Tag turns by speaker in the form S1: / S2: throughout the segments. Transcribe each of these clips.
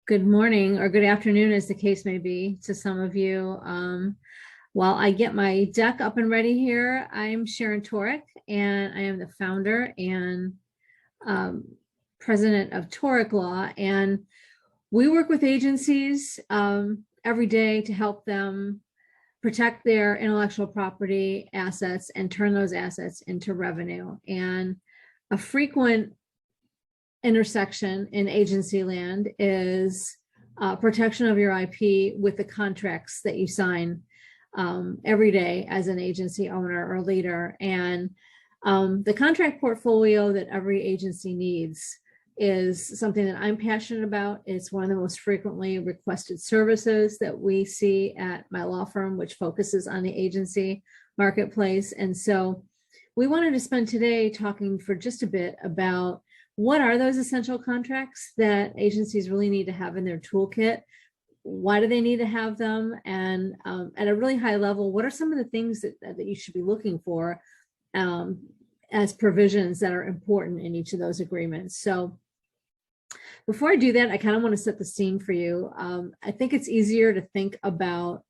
S1: Good morning or good afternoon, as the case may be, to some of you. While I get my deck up and ready here, I'm Sharon Torek, and I am the founder and um, president of Torek Law. And we work with agencies every day to help them protect their intellectual property assets and turn those assets into revenue. And a frequent intersection in agency land is protection of your IP with the contracts that you sign every day as an agency owner or leader. And the contract portfolio that every agency needs is something that I'm passionate about. It's one of the most frequently requested services that we see at my law firm, which focuses on the agency marketplace. And so we wanted to spend today talking for just a bit about what are those essential contracts that agencies really need to have in their toolkit? Why do they need to have them? And at a really high level, what are some of the things that you should be looking for as provisions that are important in each of those agreements? So before I do that, I kind of want to set the scene for you. I think it's easier to think about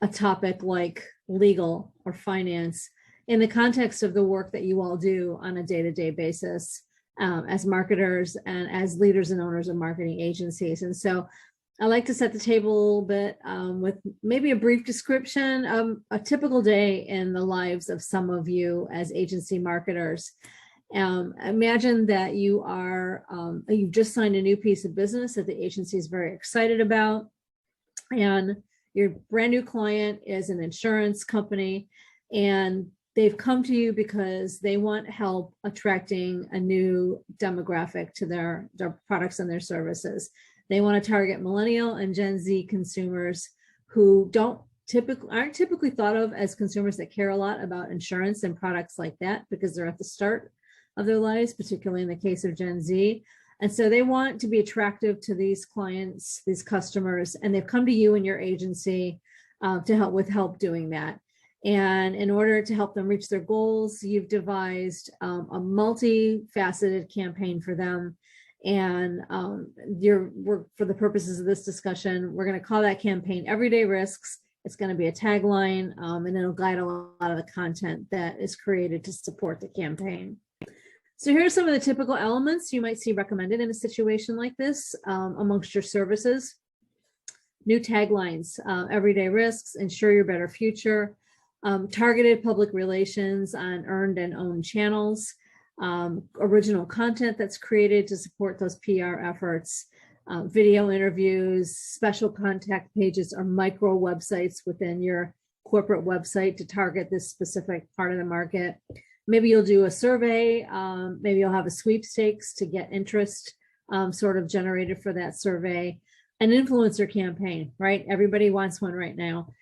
S1: a topic like legal or finance in the context of the work that you all do on a day-to-day basis. As marketers and as leaders and owners of marketing agencies. And so I like to set the table a little bit with maybe a brief description of a typical day in the lives of some of you as agency marketers. Imagine that you've just signed a new piece of business that the agency is very excited about, and your brand new client is an insurance company, and they've come to you because they want help attracting a new demographic to their products and their services. They want to target millennial and Gen Z consumers who aren't typically thought of as consumers that care a lot about insurance and products like that, because they're at the start of their lives, particularly in the case of Gen Z. And so they want to be attractive to these clients, these customers, and they've come to you and your agency to help doing that. And in order to help them reach their goals, you've devised a multifaceted campaign for them. And for the purposes of this discussion, we're going to call that campaign Everyday Risks. It's going to be a tagline, and it'll guide a lot of the content that is created to support the campaign. So here are some of the typical elements you might see recommended in a situation like this amongst your services. New taglines: Everyday Risks, Ensure Your Better Future. Targeted public relations on earned and owned channels, original content that's created to support those PR efforts, video interviews, special contact pages, or micro websites within your corporate website to target this specific part of the market. Maybe you'll do a survey, maybe you'll have a sweepstakes to get interest sort of generated for that survey. An influencer campaign, right? Everybody wants one right now.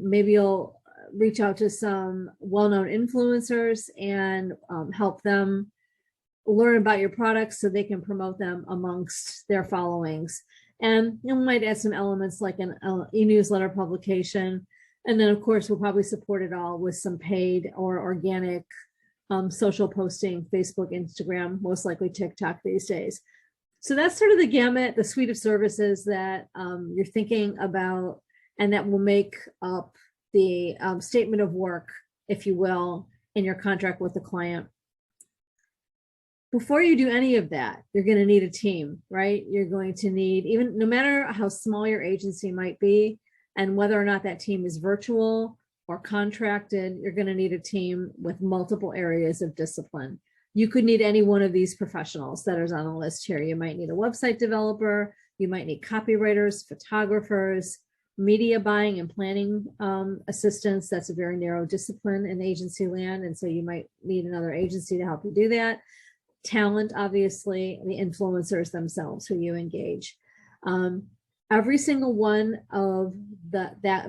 S1: Maybe you'll reach out to some well-known influencers and help them learn about your products so they can promote them amongst their followings. And you might add some elements like an e-newsletter publication. And then, of course, we'll probably support it all with some paid or organic social posting, Facebook, Instagram, most likely TikTok these days. So that's sort of the gamut, the suite of services that you're thinking about, and that will make up the statement of work, if you will, in your contract with the client. Before you do any of that, you're going to need a team, right? You're going to need, even no matter how small your agency might be, and whether or not that team is virtual or contracted, you're going to need a team with multiple areas of discipline. You could need any one of these professionals that is on the list here. You might need a website developer, you might need copywriters, photographers, media buying and planning assistants. That's a very narrow discipline in agency land, and so you might need another agency to help you do that. Talent, obviously, the influencers themselves who you engage. Every single one of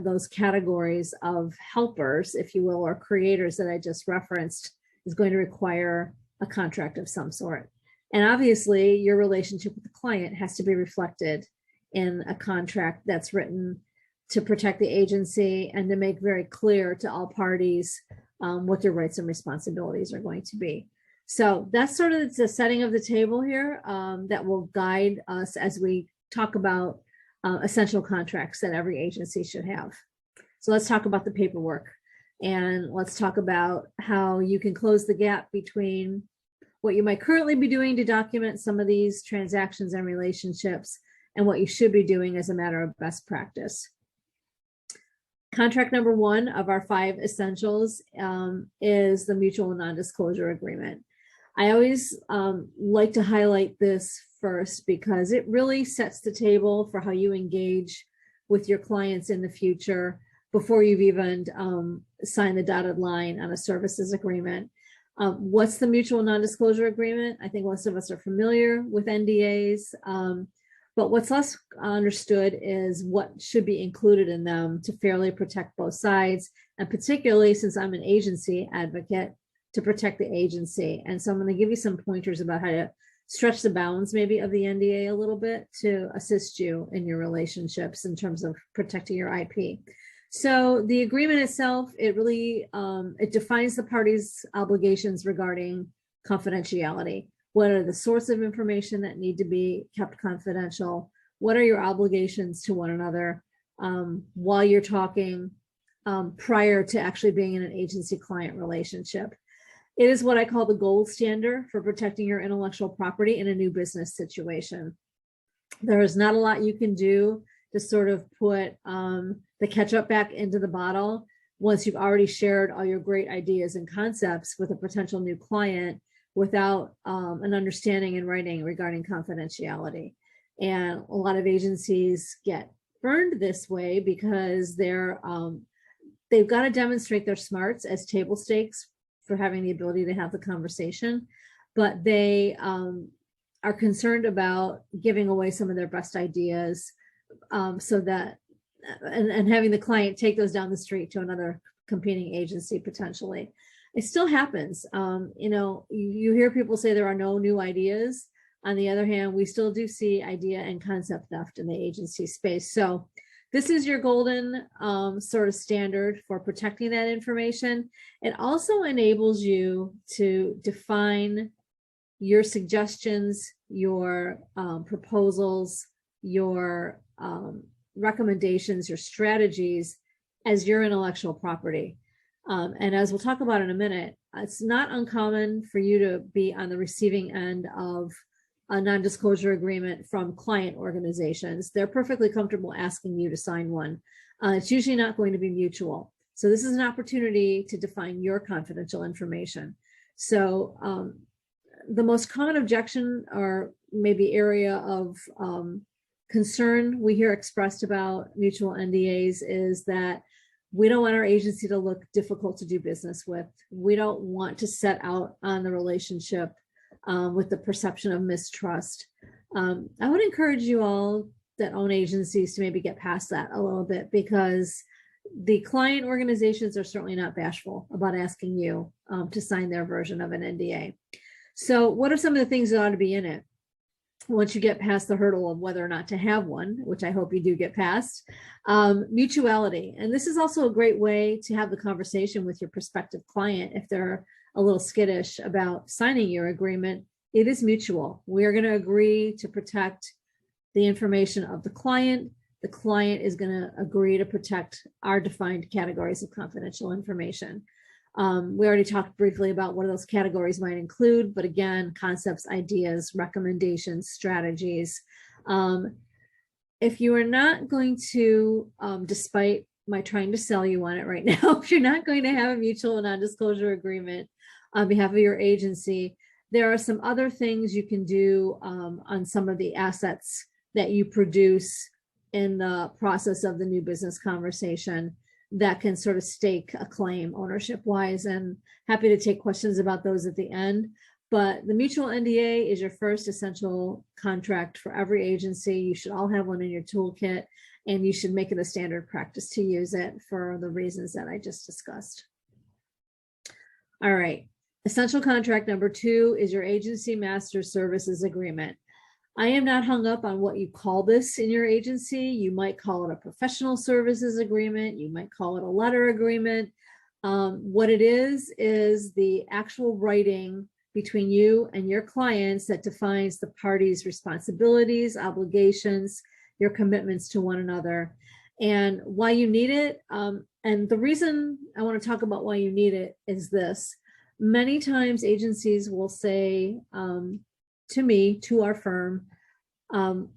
S1: those categories of helpers, if you will, or creators that I just referenced, is going to require a contract of some sort. And obviously, your relationship with the client has to be reflected in a contract that's written to protect the agency and to make very clear to all parties what their rights and responsibilities are going to be. So that's sort of the setting of the table here that will guide us as we talk about essential contracts that every agency should have. So let's talk about the paperwork, and let's talk about how you can close the gap between what you might currently be doing to document some of these transactions and relationships and what you should be doing as a matter of best practice. Contract number 1 of our 5 essentials is the mutual non-disclosure agreement. I always like to highlight this first because it really sets the table for how you engage with your clients in the future before you've even signed the dotted line on a services agreement. What's the mutual non-disclosure agreement? I think most of us are familiar with NDAs, but what's less understood is what should be included in them to fairly protect both sides, and particularly since I'm an agency advocate, to protect the agency. And so I'm going to give you some pointers about how to stretch the bounds maybe of the NDA a little bit to assist you in your relationships in terms of protecting your IP. So the agreement itself, it really, it defines the parties' obligations regarding confidentiality. What are the sources of information that need to be kept confidential? What are your obligations to one another while you're talking prior to actually being in an agency-client relationship? It is what I call the gold standard for protecting your intellectual property in a new business situation. There is not a lot you can do to sort of put the ketchup back into the bottle once you've already shared all your great ideas and concepts with a potential new client without an understanding in writing regarding confidentiality. And a lot of agencies get burned this way because they've got to demonstrate their smarts as table stakes for having the ability to have the conversation, but they are concerned about giving away some of their best ideas so that, and having the client take those down the street to another competing agency potentially. It still happens. You hear people say there are no new ideas. On the other hand, we still do see idea and concept theft in the agency space. So this is your golden sort of standard for protecting that information. It also enables you to define your suggestions, your proposals, your recommendations, your strategies as your intellectual property. And as we'll talk about in a minute, it's not uncommon for you to be on the receiving end of a non-disclosure agreement from client organizations. They're perfectly comfortable asking you to sign one. It's usually not going to be mutual. So this is an opportunity to define your confidential information. So the most common objection or maybe area of concern we hear expressed about mutual NDAs is that we don't want our agency to look difficult to do business with. We don't want to set out on the relationship with the perception of mistrust. I would encourage you all that own agencies to maybe get past that a little bit, because the client organizations are certainly not bashful about asking you to sign their version of an NDA. So what are some of the things that ought to be in it? Once you get past the hurdle of whether or not to have one, which I hope you do get past, mutuality. And this is also a great way to have the conversation with your prospective client if they're a little skittish about signing your agreement. It is mutual. We are going to agree to protect the information of the client. The client is going to agree to protect our defined categories of confidential information. We already talked briefly about what those categories might include, but again, concepts, ideas, recommendations, strategies. If you are not going to, despite my trying to sell you on it right now, if you're not going to have a mutual non-disclosure agreement on behalf of your agency, there are some other things you can do on some of the assets that you produce in the process of the new business conversation that can sort of stake a claim ownership wise, and happy to take questions about those at the end. But the mutual NDA is your first essential contract for every agency. You should all have one in your toolkit, and you should make it a standard practice to use it for the reasons that I just discussed. All right, essential contract number 2 is your agency master services agreement. I am not hung up on what you call this in your agency. You might call it a professional services agreement. You might call it a letter agreement. What it is the actual writing between you and your clients that defines the parties' responsibilities, obligations, your commitments to one another, and why you need it. And the reason I want to talk about why you need it is this. Many times agencies will say to me, to our firm,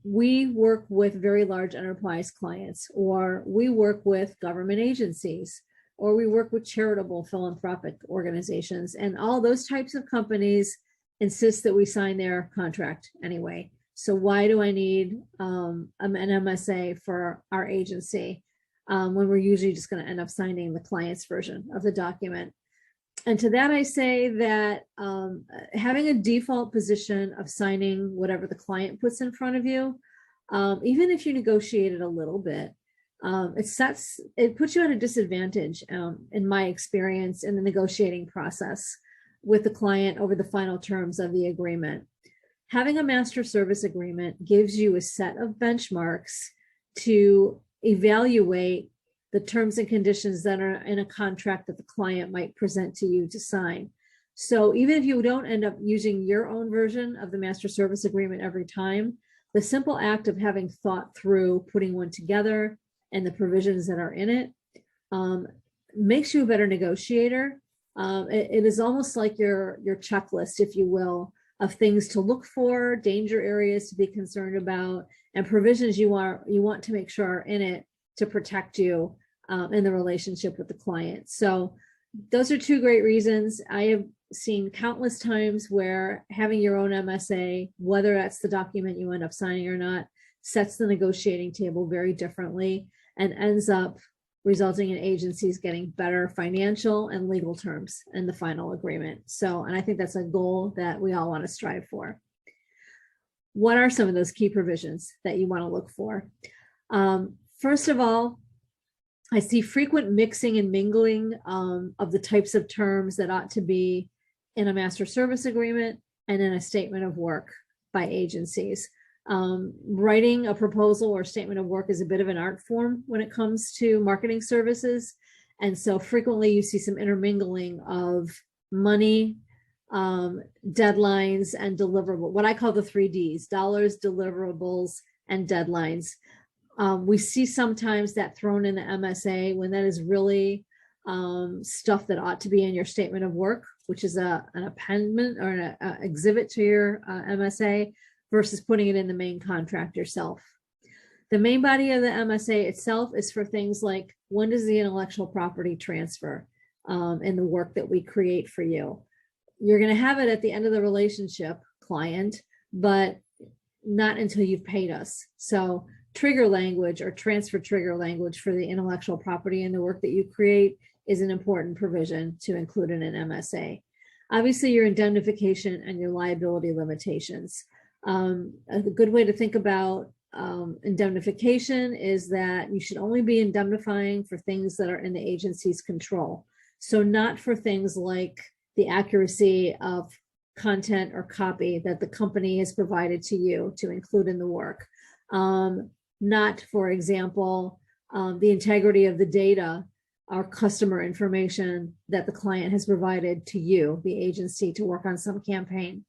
S1: we work with very large enterprise clients, or we work with government agencies, or we work with charitable philanthropic organizations, and all those types of companies insist that we sign their contract anyway. So why do I need an MSA for our agency when we're usually just going to end up signing the client's version of the document? And to that, I say that having a default position of signing whatever the client puts in front of you, even if you negotiate it a little bit, it puts you at a disadvantage, in my experience, in the negotiating process with the client over the final terms of the agreement. Having a master service agreement gives you a set of benchmarks to evaluate the terms and conditions that are in a contract that the client might present to you to sign. So even if you don't end up using your own version of the master service agreement every time, the simple act of having thought through putting one together and the provisions that are in it makes you a better negotiator. It is almost like your checklist, if you will, of things to look for, danger areas to be concerned about, and provisions you want to make sure are in it to protect you in the relationship with the client. So those are two great reasons. I have seen countless times where having your own MSA, whether that's the document you end up signing or not, sets the negotiating table very differently and ends up resulting in agencies getting better financial and legal terms in the final agreement. So, and I think that's a goal that we all want to strive for. What are some of those key provisions that you want to look for? First of all, I see frequent mixing and mingling of the types of terms that ought to be in a master service agreement and in a statement of work by agencies. Writing a proposal or statement of work is a bit of an art form when it comes to marketing services. And so frequently you see some intermingling of money, deadlines, and deliverable, what I call the 3Ds: dollars, deliverables, and deadlines. We see sometimes that thrown in the MSA when that is really stuff that ought to be in your statement of work, which is an appendment or an exhibit to your MSA, versus putting it in the main contract yourself. The main body of the MSA itself is for things like, when does the intellectual property transfer in the work that we create for you? You're going to have it at the end of the relationship, client, but not until you've paid us. So trigger language or transfer trigger language for the intellectual property and the work that you create is an important provision to include in an MSA. Obviously, your indemnification and your liability limitations. A good way to think about indemnification is that you should only be indemnifying for things that are in the agency's control. So not for things like the accuracy of content or copy that the company has provided to you to include in the work. Not, for example, the integrity of the data or customer information that the client has provided to you, the agency, to work on some campaign.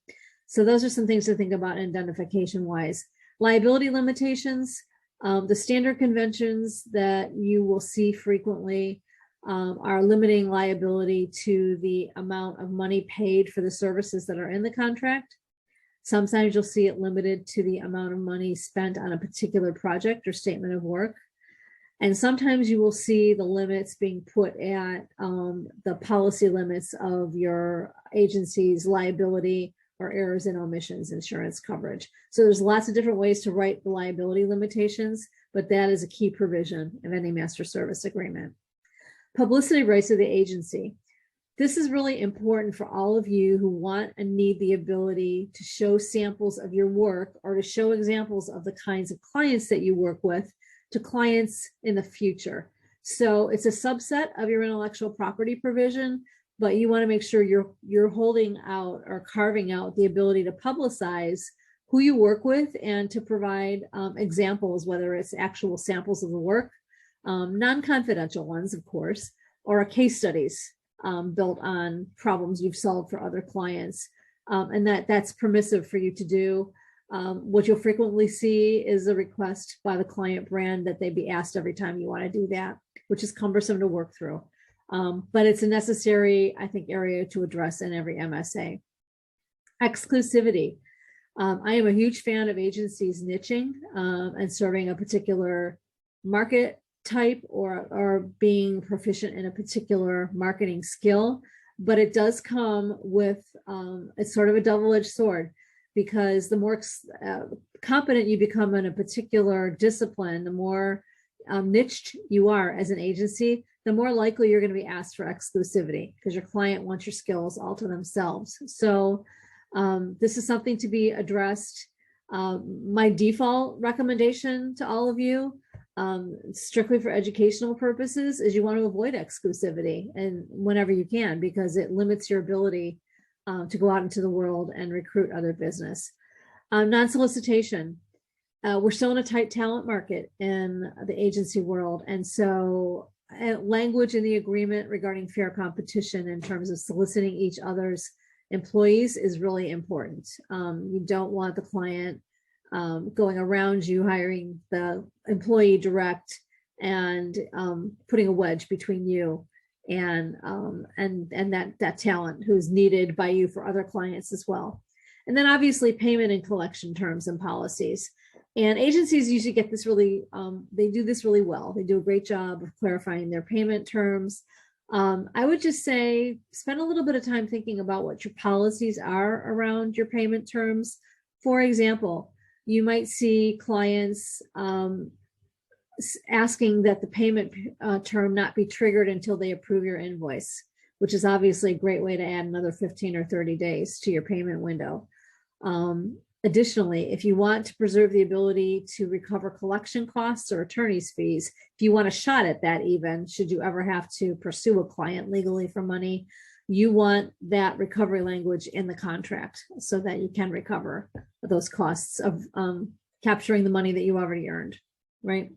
S1: So those are some things to think about indemnification wise. Liability limitations, the standard conventions that you will see frequently are limiting liability to the amount of money paid for the services that are in the contract. Sometimes you'll see it limited to the amount of money spent on a particular project or statement of work. And sometimes you will see the limits being put at the policy limits of your agency's liability or errors and omissions insurance coverage. So there's lots of different ways to write the liability limitations, but that is a key provision of any master service agreement. Publicity rights of the agency. This is really important for all of you who want and need the ability to show samples of your work or to show examples of the kinds of clients that you work with to clients in the future. So it's a subset of your intellectual property provision, but you want to make sure you're holding out or carving out the ability to publicize who you work with and to provide examples, whether it's actual samples of the work, non-confidential ones, of course, or case studies built on problems you've solved for other clients. and that's permissive for you to do. What you'll frequently see is a request by the client brand that they be asked every time you want to do that, which is cumbersome to work through. But it's a necessary, I think, area to address in every MSA. Exclusivity. I am a huge fan of agencies niching and serving a particular market type or being proficient in a particular marketing skill, but it does come with, it's sort of a double-edged sword, because the more competent you become in a particular discipline, the more niched you are as an agency, the more likely you're going to be asked for exclusivity because your client wants your skills all to themselves. So this is something to be addressed. My default recommendation to all of you, strictly for educational purposes, is you want to avoid exclusivity and whenever you can, because it limits your ability to go out into the world and recruit other business. Non-solicitation. We're still in a tight talent market in the agency world. And so language in the agreement regarding fair competition in terms of soliciting each other's employees is really important. You don't want the client going around you, hiring the employee direct and putting a wedge between you and that talent who's needed by you for other clients as well. And then obviously payment and collection terms and policies. And agencies usually get this really, they do this really well. They do a great job of clarifying their payment terms. I would just say, spend a little bit of time thinking about what your policies are around your payment terms. For example, you might see clients asking that the payment term not be triggered until they approve your invoice, which is obviously a great way to add another 15 or 30 days to your payment window. Additionally, if you want to preserve the ability to recover collection costs or attorney's fees, if you want a shot at that, even should you ever have to pursue a client legally for money, you want that recovery language in the contract so that you can recover those costs of capturing the money that you already earned, right?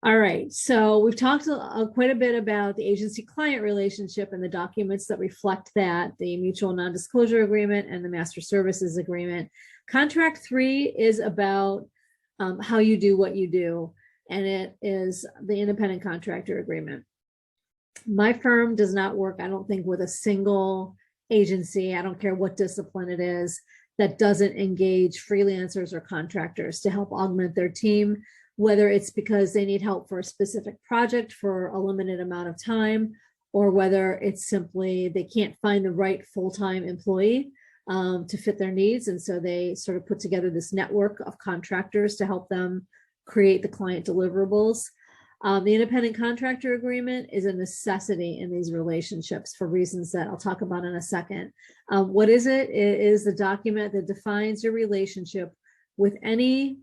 S1: All right, so we've talked quite a bit about the agency-client relationship and the documents that reflect that, the mutual non-disclosure agreement and the master services agreement. Contract 3 is about how you do what you do, and it is the independent contractor agreement. My firm does not work, I don't think, with a single agency, I don't care what discipline it is, that doesn't engage freelancers or contractors to help augment their team, whether it's because they need help for a specific project for a limited amount of time, or whether it's simply they can't find the right full-time employee to fit their needs. And so they sort of put together this network of contractors to help them create the client deliverables. The independent contractor agreement is a necessity in these relationships for reasons that I'll talk about in a second. What is it? It is the document that defines your relationship with any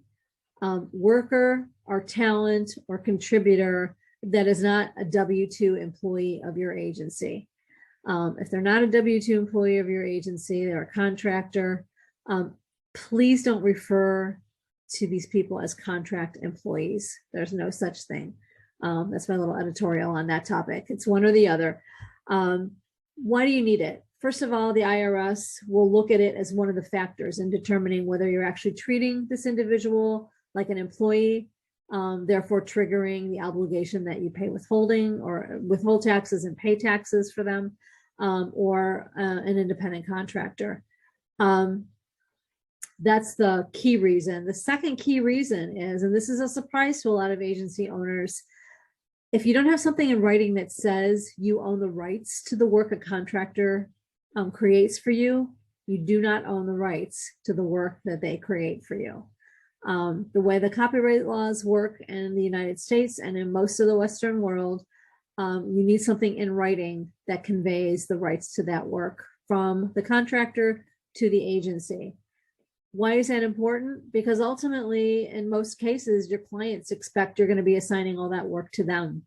S1: worker or talent or contributor that is not a W-2 employee of your agency. If they're not a W-2 employee of your agency, they're a contractor, please don't refer to these people as contract employees. There's no such thing. That's my little editorial on that topic. It's one or the other. Why do you need it? First of all, the IRS will look at it as one of the factors in determining whether you're actually treating this individual like an employee, therefore triggering the obligation that you pay withholding or withhold taxes and pay taxes for them, or an independent contractor. That's the key reason. The second key reason is, and this is a surprise to a lot of agency owners, if you don't have something in writing that says you own the rights to the work a contractor creates for you, you do not own the rights to the work that they create for you. The way the copyright laws work in the United States and in most of the Western world, you need something in writing that conveys the rights to that work from the contractor to the agency. Why is that important? Because ultimately, in most cases, your clients expect you're going to be assigning all that work to them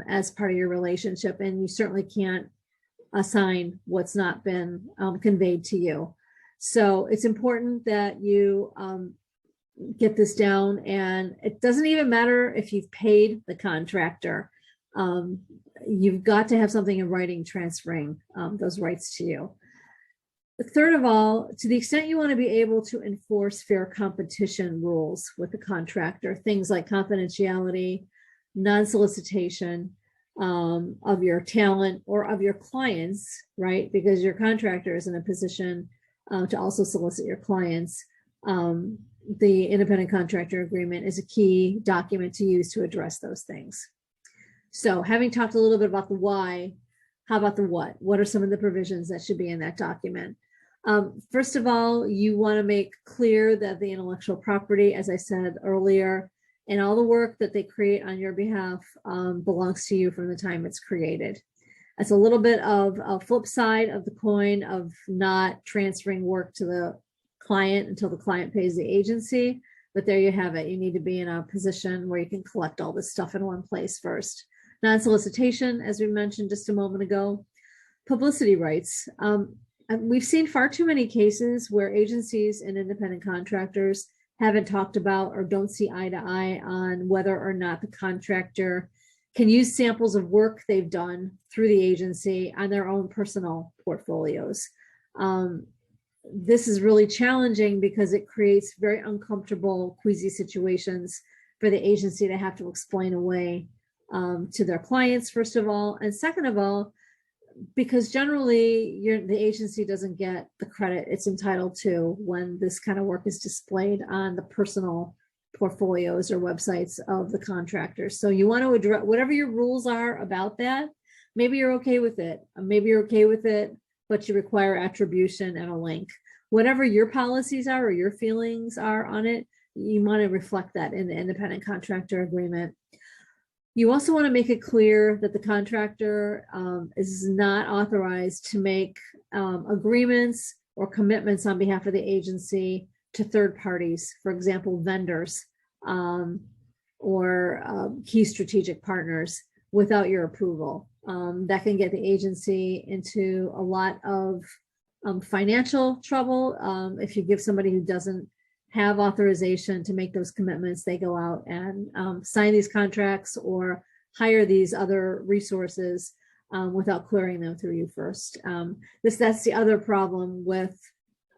S1: as part of your relationship, and you certainly can't assign what's not been conveyed to you. So it's important that you get this down, and it doesn't even matter if you've paid the contractor. You've got to have something in writing transferring those rights to you. third of all, to the extent you want to be able to enforce fair competition rules with the contractor, things like confidentiality, non-solicitation of your talent or of your clients, right? Because your contractor is in a position to also solicit your clients. The independent contractor agreement is a key document to use to address those things. So having talked a little bit about the why, how about the what? What are some of the provisions that should be in that document? First of all, you want to make clear that the intellectual property, as I said earlier, and all the work that they create on your behalf belongs to you from the time it's created. That's a little bit of a flip side of the coin of not transferring work to the client until the client pays the agency. But there you have it. You need to be in a position where you can collect all this stuff in one place first. Non-solicitation, as we mentioned just a moment ago. Publicity rights. We've seen far too many cases where agencies and independent contractors haven't talked about or don't see eye to eye on whether or not the contractor can use samples of work they've done through the agency on their own personal portfolios. This is really challenging because it creates very uncomfortable, queasy situations for the agency to have to explain away to their clients, first of all. And second of all, because generally the agency doesn't get the credit it's entitled to when this kind of work is displayed on the personal portfolios or websites of the contractors. So you want to address whatever your rules are about that. Maybe you're okay with it. Maybe you're okay with it, but you require attribution and a link. Whatever your policies are or your feelings are on it, you want to reflect that in the independent contractor agreement. You also want to make it clear that the contractor is not authorized to make agreements or commitments on behalf of the agency to third parties, for example, vendors or key strategic partners without your approval. That can get the agency into a lot of financial trouble. If you give somebody who doesn't have authorization to make those commitments, they go out and sign these contracts or hire these other resources without clearing them through you first. That's the other problem with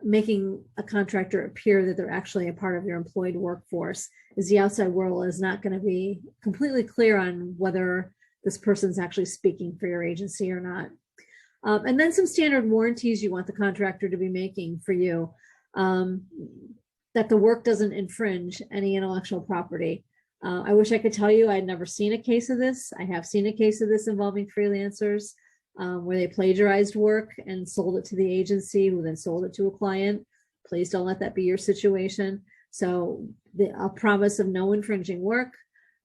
S1: making a contractor appear that they're actually a part of your employed workforce, is the outside world is not going to be completely clear on whether this person's actually speaking for your agency or not. And then some standard warranties you want the contractor to be making for you. That the work doesn't infringe any intellectual property. I wish I could tell you I'd never seen a case of this. I have seen a case of this involving freelancers where they plagiarized work and sold it to the agency who then sold it to a client. Please don't let that be your situation. So a promise of no infringing work,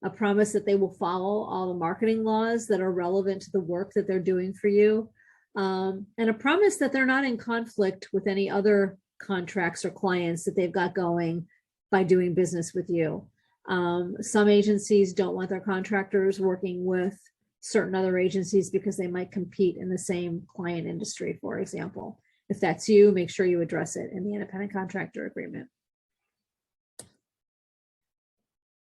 S1: a promise that they will follow all the marketing laws that are relevant to the work that they're doing for you, and a promise that they're not in conflict with any other contracts or clients that they've got going by doing business with you. Some agencies don't want their contractors working with certain other agencies because they might compete in the same client industry, for example. If that's you, make sure you address it in the independent contractor agreement.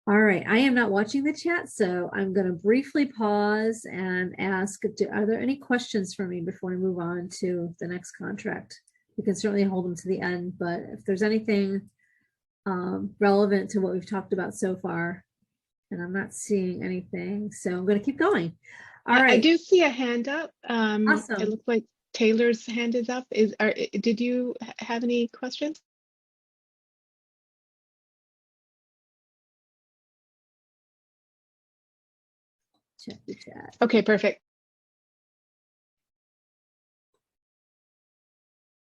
S1: All right, I am not watching the chat, so I'm going to briefly pause and ask, are there any questions for me before we move on to the next contract? You can certainly hold them to the end, but if there's anything relevant to what we've talked about so far, and I'm not seeing anything, so I'm going to keep going. All right.
S2: I do see a hand up.
S1: Awesome.
S2: It looks like Taylor's hand is up. Did you have any questions?
S1: Check the chat.
S2: Okay, perfect.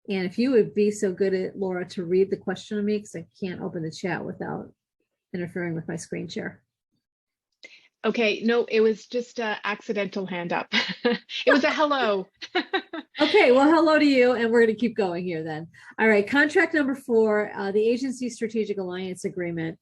S1: And if you would be so good at Laura to read the question to me, because I can't open the chat without interfering with my screen share.
S2: Okay, no, it was just an accidental hand up. It was a hello.
S1: Okay, well, hello to you, and we're going to keep going here then. All right, contract number 4, the Agency Strategic Alliance Agreement.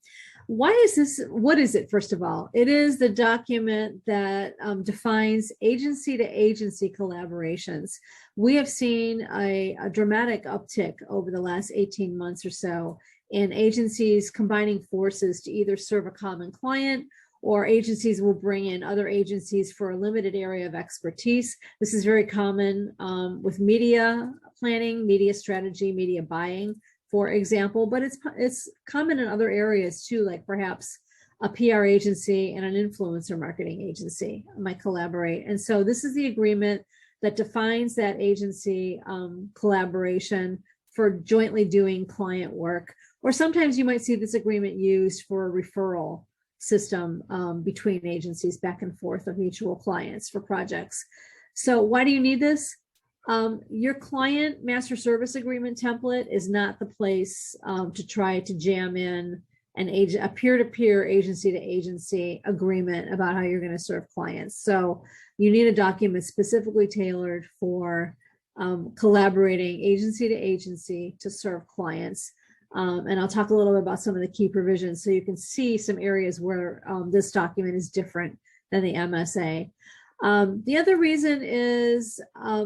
S1: Why is this? What is it, first of all? It is the document that defines agency-to-agency collaborations. We have seen a dramatic uptick over the last 18 months or so in agencies combining forces to either serve a common client or agencies will bring in other agencies for a limited area of expertise. This is very common with media planning, media strategy, media buying, for example, but it's common in other areas too, like perhaps a PR agency and an influencer marketing agency might collaborate. And so this is the agreement that defines that agency collaboration for jointly doing client work. Or sometimes you might see this agreement used for a referral system between agencies back and forth of mutual clients for projects. So why do you need this? Your client master service agreement template is not the place to try to jam in a peer-to-peer, agency-to-agency agreement about how you're going to serve clients. So you need a document specifically tailored for collaborating agency to agency to serve clients. And I'll talk a little bit about some of the key provisions so you can see some areas where this document is different than the MSA. The other reason is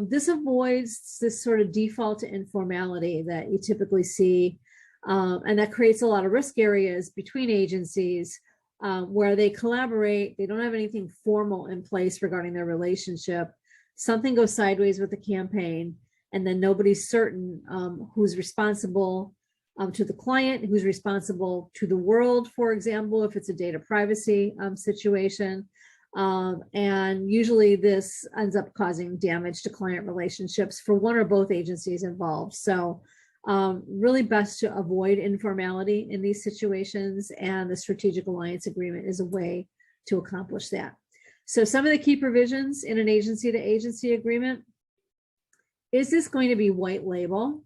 S1: this avoids this sort of default to informality that you typically see, and that creates a lot of risk areas between agencies where they collaborate. They don't have anything formal in place regarding their relationship. Something goes sideways with the campaign, and then nobody's certain who's responsible to the client, who's responsible to the world, for example, if it's a data privacy situation. And usually this ends up causing damage to client relationships for one or both agencies involved. So really best to avoid informality in these situations, and the strategic alliance agreement is a way to accomplish that. So some of the key provisions in an agency to agency agreement: is this going to be white label?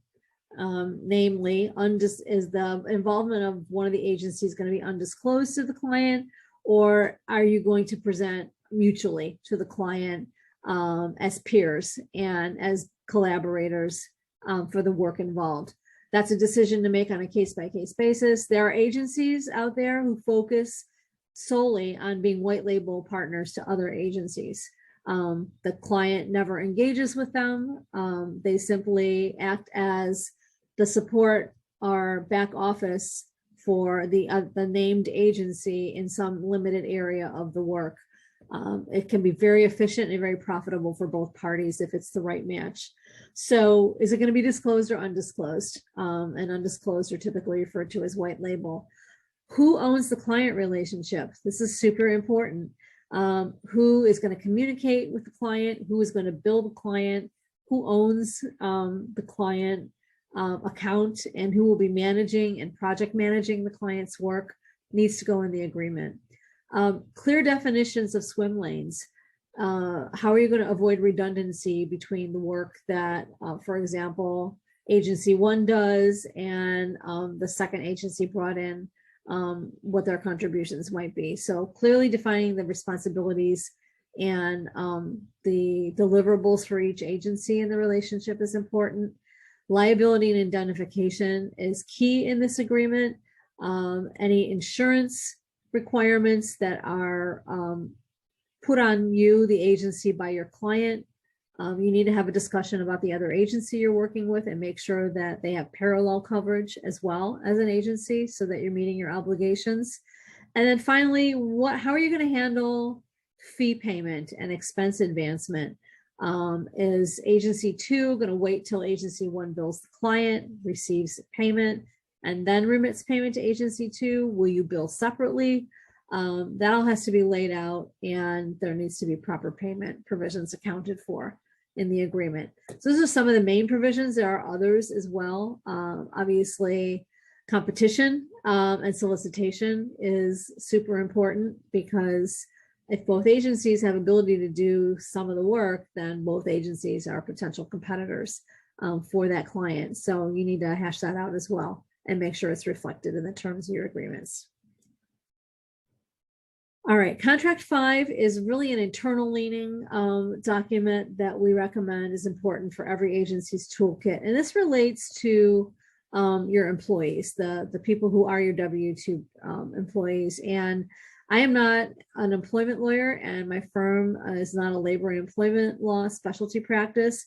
S1: Namely, is the involvement of one of the agencies going to be undisclosed to the client, or are you going to present mutually to the client as peers and as collaborators for the work involved? That's a decision to make on a case-by-case basis. There are agencies out there who focus solely on being white label partners to other agencies. The client never engages with them. They simply act as the support or back office for the named agency in some limited area of the work. It can be very efficient and very profitable for both parties if it's the right match. So is it going to be disclosed or undisclosed? And undisclosed are typically referred to as white label. Who owns the client relationship? This is super important. Who is going to communicate with the client? Who is going to bill the client? Who owns the client account, and who will be managing and project managing the client's work needs to go in the agreement. Clear definitions of swim lanes. How are you going to avoid redundancy between the work that, for example, agency one does and the second agency brought in, what their contributions might be? So clearly defining the responsibilities and the deliverables for each agency in the relationship is important. Liability and indemnification is key in this agreement. Any insurance requirements that are put on you, the agency, by your client, you need to have a discussion about the other agency you're working with and make sure that they have parallel coverage as well as an agency so that you're meeting your obligations. And then finally, how are you going to handle fee payment and expense advancement? Is agency two going to wait till agency one bills the client, receives payment, and then remits payment to agency two? Will you bill separately? That all has to be laid out, and there needs to be proper payment provisions accounted for in the agreement. So those are some of the main provisions. There are others as well. Obviously, competition and solicitation is super important, because if both agencies have ability to do some of the work, then both agencies are potential competitors for that client. So you need to hash that out as well and make sure it's reflected in the terms of your agreements. All right, contract 5 is really an internal leaning document that we recommend is important for every agency's toolkit. And this relates to your employees, the people who are your W-2 employees. And I am not an employment lawyer, and my firm is not a labor and employment law specialty practice.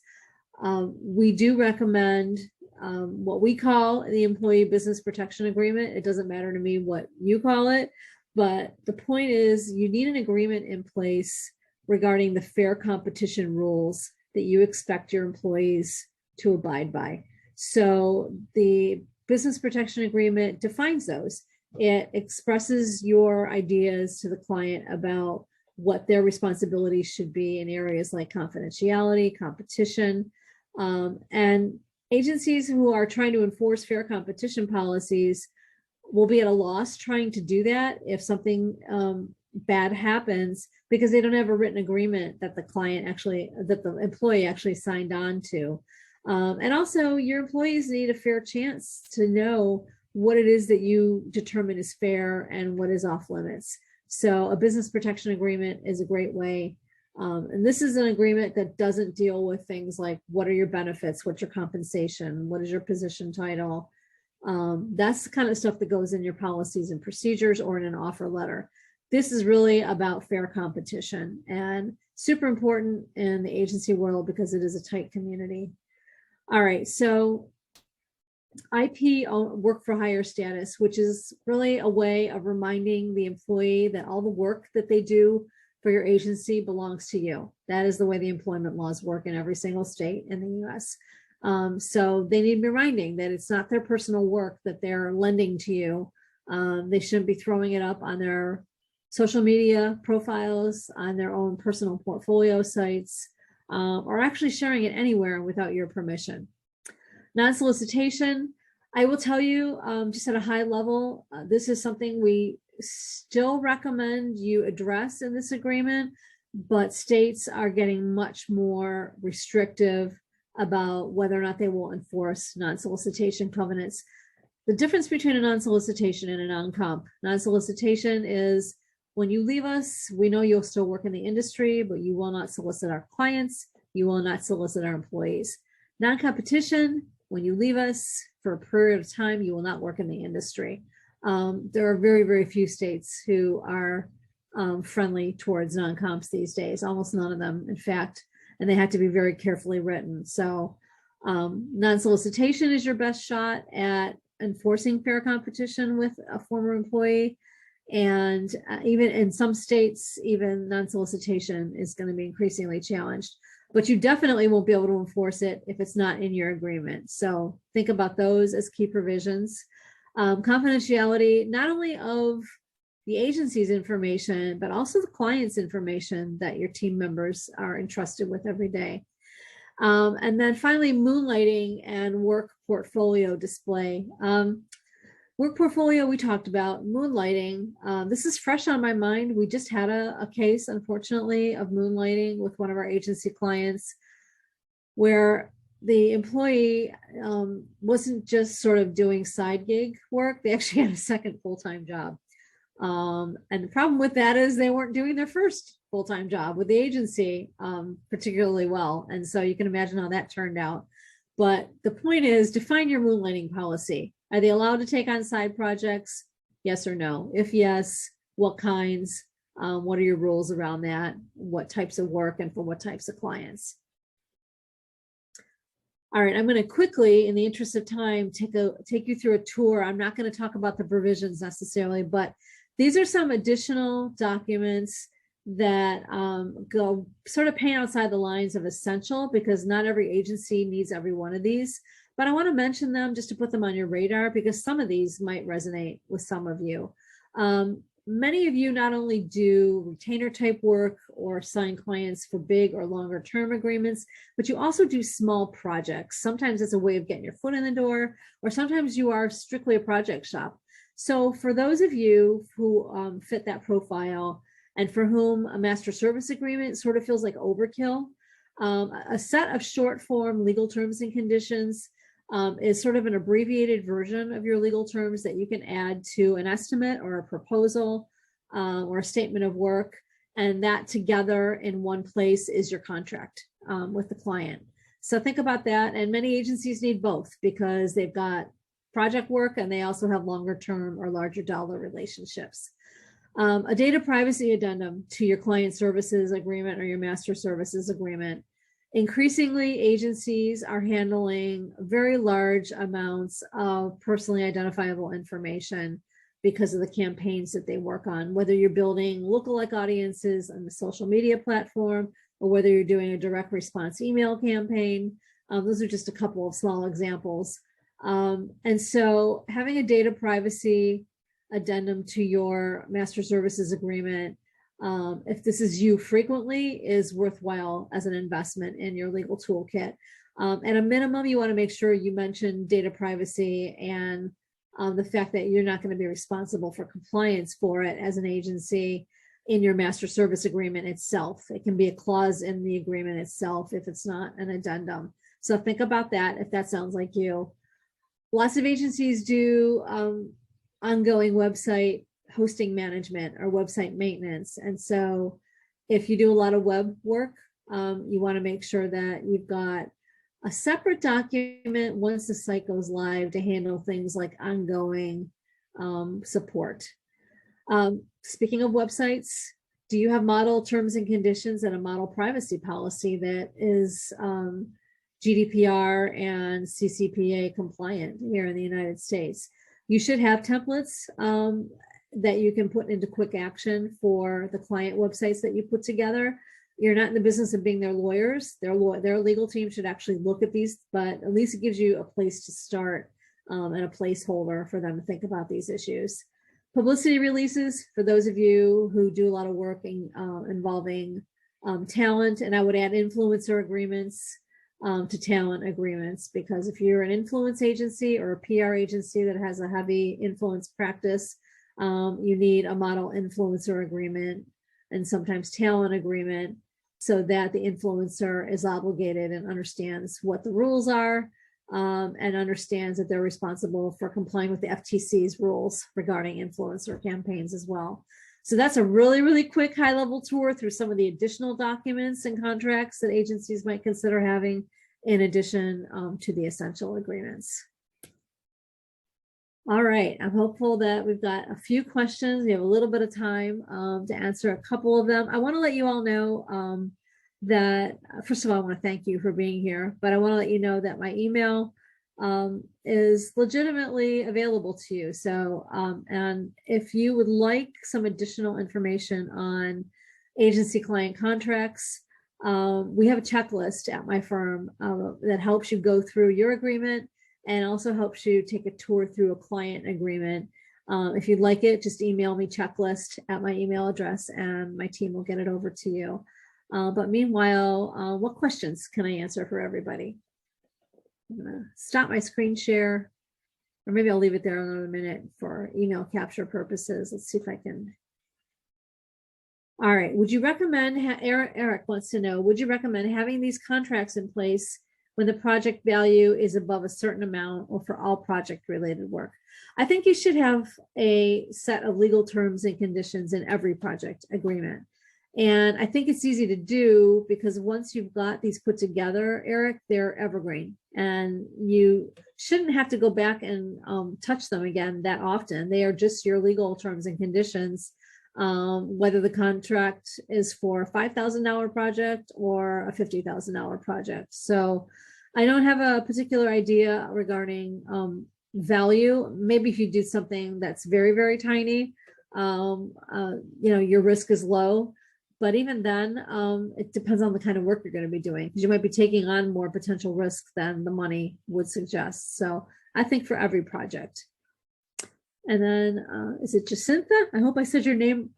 S1: We do recommend what we call the Employee Business Protection Agreement. It doesn't matter to me what you call it, But the point is, you need an agreement in place regarding the fair competition rules that you expect your employees to abide by. So the business protection agreement defines those. It expresses your ideas to the client about what their responsibilities should be in areas like confidentiality, competition, and agencies who are trying to enforce fair competition policies will be at a loss trying to do that if something bad happens, because they don't have a written agreement that the employee actually signed on to. And also, your employees need a fair chance to know what it is that you determine is fair and what is off limits. So a business protection agreement is a great way. And this is an agreement that doesn't deal with things like, what are your benefits? What's your compensation? What is your position title? That's the kind of stuff that goes in your policies and procedures or in an offer letter. This is really about fair competition, and super important in the agency world because it is a tight community. All right, so IP, work for hire status, which is really a way of reminding the employee that all the work that they do for your agency belongs to you. That is the way the employment laws work in every single state in the US. So they need reminding that it's not their personal work that they're lending to you. They shouldn't be throwing it up on their social media profiles, on their own personal portfolio sites, or actually sharing it anywhere without your permission. Non-solicitation, I will tell you, just at a high level, this is something we still recommend you address in this agreement, but states are getting much more restrictive about whether or not they will enforce non-solicitation covenants. The difference between a non-solicitation and a non-comp. Non-solicitation is, when you leave us, we know you'll still work in the industry, but you will not solicit our clients. You will not solicit our employees. Non-competition, when you leave us for a period of time, you will not work in the industry. There are very, very few states who are friendly towards non-comps these days, almost none of them, in fact, and they have to be very carefully written. So non-solicitation is your best shot at enforcing fair competition with a former employee. And even in some states, even non-solicitation is going to be increasingly challenged. But you definitely won't be able to enforce it if it's not in your agreement. So think about those as key provisions. Confidentiality, not only of the agency's information, but also the client's information that your team members are entrusted with every day. And then finally, moonlighting and work portfolio display. Work portfolio, we talked about. Moonlighting, this is fresh on my mind. We just had a case, unfortunately, of moonlighting with one of our agency clients where the employee wasn't just sort of doing side gig work. They actually had a second full-time job. And the problem with that is they weren't doing their first full-time job with the agency particularly well. And so you can imagine how that turned out. But the point is, define your moonlighting policy. Are they allowed to take on side projects? Yes or no? If yes, what kinds? What are your rules around that? What types of work and for what types of clients? All right, I'm going to quickly, in the interest of time, take you through a tour. I'm not going to talk about the provisions necessarily, but these are some additional documents that go sort of paint outside the lines of essential, because not every agency needs every one of these. But I want to mention them just to put them on your radar, because some of these might resonate with some of you. Many of you not only do retainer type work or sign clients for big or longer term agreements, but you also do small projects. Sometimes it's a way of getting your foot in the door, or sometimes you are strictly a project shop. So for those of you who fit that profile and for whom a master service agreement sort of feels like overkill, a set of short form legal terms and conditions is sort of an abbreviated version of your legal terms that you can add to an estimate or a proposal or a statement of work. And that together in one place is your contract with the client. So think about that. And many agencies need both, because they've got project work and they also have longer term or larger dollar relationships. A data privacy addendum to your client services agreement or your master services agreement. Increasingly, agencies are handling very large amounts of personally identifiable information because of the campaigns that they work on, whether you're building lookalike audiences on the social media platform or whether you're doing a direct response email campaign. Those are just a couple of small examples. And so having a data privacy addendum to your master services agreement, if this is used frequently, is worthwhile as an investment in your legal toolkit. At a minimum, you want to make sure you mention data privacy and the fact that you're not going to be responsible for compliance for it as an agency in your master service agreement itself. It can be a clause in the agreement itself if it's not an addendum. So think about that if that sounds like you. Lots of agencies do ongoing website hosting management or website maintenance. And so if you do a lot of web work, you want to make sure that you've got a separate document once the site goes live to handle things like ongoing support. Speaking of websites, do you have model terms and conditions and a model privacy policy that is GDPR and CCPA compliant here in the United States? You should have templates that you can put into quick action for the client websites that you put together. You're not in the business of being their lawyers. Their legal team should actually look at these, but at least it gives you a place to start and a placeholder for them to think about these issues. Publicity releases, for those of you who do a lot of work involving talent, and I would add influencer agreements to talent agreements, because if you're an influence agency or a PR agency that has a heavy influence practice, you need a model influencer agreement and sometimes talent agreement so that the influencer is obligated and understands what the rules are and understands that they're responsible for complying with the FTC's rules regarding influencer campaigns as well. So that's a really, really quick high-level tour through some of the additional documents and contracts that agencies might consider having in addition to the essential agreements. All right, I'm hopeful that we've got a few questions. We have a little bit of time to answer a couple of them. I want to let you all know that, first of all, I want to thank you for being here, but I want to let you know that my email is legitimately available to you. So, and if you would like some additional information on agency client contracts, we have a checklist at my firm that helps you go through your agreement and also helps you take a tour through a client agreement. If you'd like it, just email me checklist at my email address and my team will get it over to you. But meanwhile, what questions can I answer for everybody? I'm gonna stop my screen share, or maybe I'll leave it there another minute for email capture purposes. Let's see if I can. All right, would you recommend, Eric wants to know, would you recommend having these contracts in place when the project value is above a certain amount or for all project related work? I think you should have a set of legal terms and conditions in every project agreement. And I think it's easy to do because once you've got these put together, Eric, they're evergreen and you shouldn't have to go back and touch them again that often. They are just your legal terms and conditions, whether the contract is for a $5,000 project or a $50,000 project. So I don't have a particular idea regarding value. Maybe if you do something that's very, very tiny, your risk is low. But even then, it depends on the kind of work you're going to be doing, because you might be taking on more potential risk than the money would suggest. So I think for every project. And then, is it Jacinta? I hope I said your name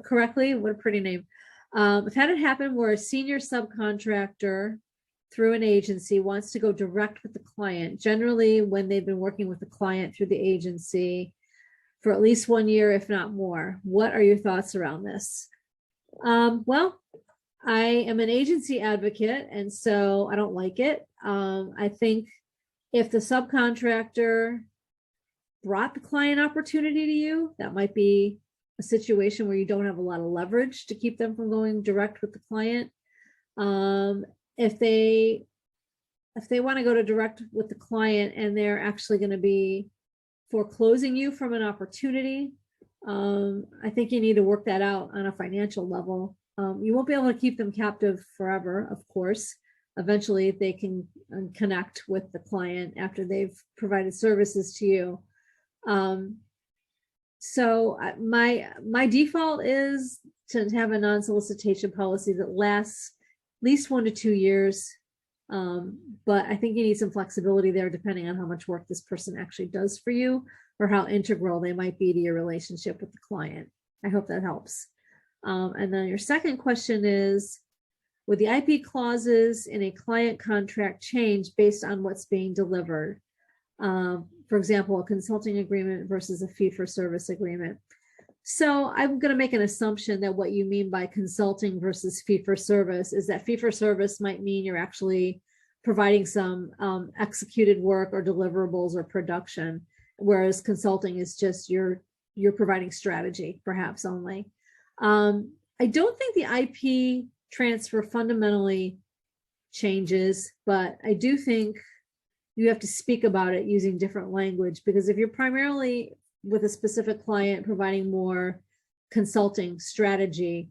S1: correctly. What a pretty name. I've had it happen where a senior subcontractor through an agency wants to go direct with the client, generally when they've been working with the client through the agency for at least 1 year, if not more. What are your thoughts around this? Well, I am an agency advocate, and so I don't like it. I think if the subcontractor brought the client opportunity to you, that might be a situation where you don't have a lot of leverage to keep them from going direct with the client. If they want to go to direct with the client and they're actually going to be foreclosing you from an opportunity, I think you need to work that out on a financial level. You won't be able to keep them captive forever, of course. Eventually, they can connect with the client after they've provided services to you. So my default is to have a non-solicitation policy that lasts at least 1 to 2 years. But I think you need some flexibility there depending on how much work this person actually does for you or how integral they might be to your relationship with the client. I hope that helps. And then your second question is, would the IP clauses in a client contract change based on what's being delivered? For example, a consulting agreement versus a fee-for-service agreement. So I'm going to make an assumption that what you mean by consulting versus fee-for-service is that fee-for-service might mean you're actually providing some executed work or deliverables or production, whereas consulting is just you're providing strategy, perhaps only. I don't think the IP transfer fundamentally changes, but I do think you have to speak about it using different language, because if you're primarily with a specific client providing more consulting strategy,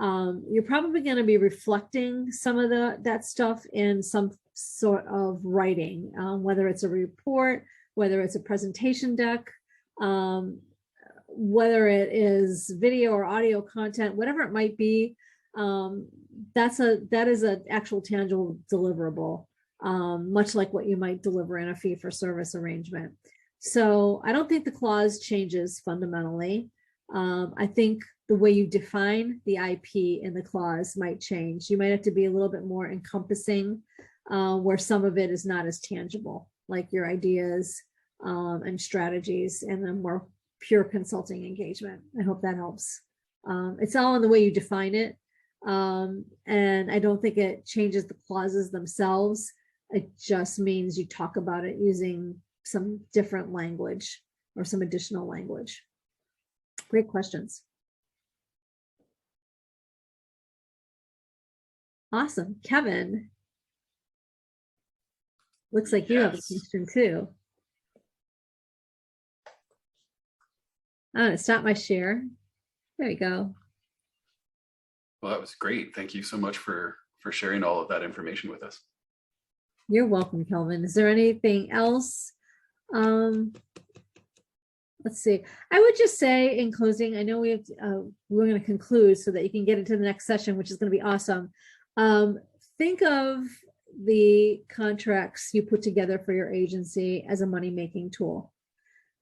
S1: you're probably going to be reflecting some of that stuff in some sort of writing, whether it's a report, whether it's a presentation deck, whether it is video or audio content, whatever it might be. That is an actual tangible deliverable, much like what you might deliver in a fee-for-service arrangement. So I don't think the clause changes fundamentally. I think the way you define the IP in the clause might change. You might have to be a little bit more encompassing, where some of it is not as tangible, like your ideas and strategies, and a more pure consulting engagement. I hope that helps. It's all in the way you define it. And I don't think it changes the clauses themselves. It just means you talk about it using some different language or some additional language. Great questions. Awesome. Kevin, looks like you have a question too. I'm going to stop my share. There we go.
S3: Well, that was great. Thank you so much for sharing all of that information with us.
S1: You're welcome, Kelvin. Is there anything else? Let's see. I would just say in closing, I know we're going to conclude so that you can get into the next session, which is going to be awesome. Think of the contracts you put together for your agency as a money-making tool.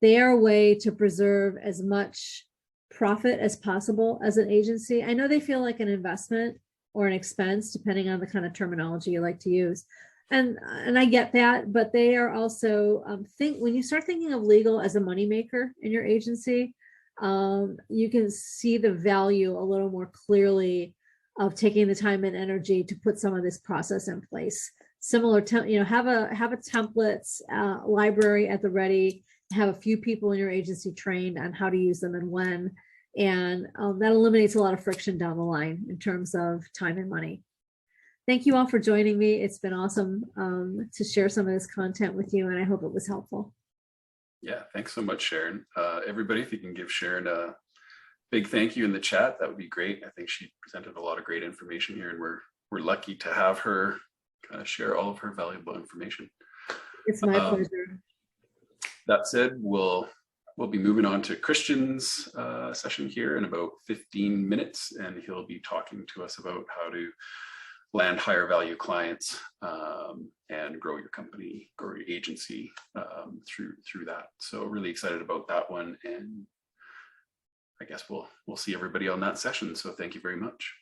S1: They are a way to preserve as much profit as possible as an agency. I know they feel like an investment or an expense, depending on the kind of terminology you like to use. And I get that, but they are also, when you start thinking of legal as a moneymaker in your agency, you can see the value a little more clearly of taking the time and energy to put some of this process in place. Similar to, have a templates library at the ready, have a few people in your agency trained on how to use them and when, and that eliminates a lot of friction down the line in terms of time and money. Thank you all for joining me. It's been awesome to share some of this content with you, and I hope it was helpful.
S3: Yeah, thanks so much, Sharon. Everybody, if you can give Sharon a big thank you in the chat, that would be great. I think she presented a lot of great information here, and we're lucky to have her kind of share all of her valuable information.
S1: It's my pleasure.
S3: That said, we'll be moving on to Christian's session here in about 15 minutes, and he'll be talking to us about how to land higher value clients and grow your company, grow your agency through that. So really excited about that one, and I guess we'll see everybody on that session. So thank you very much.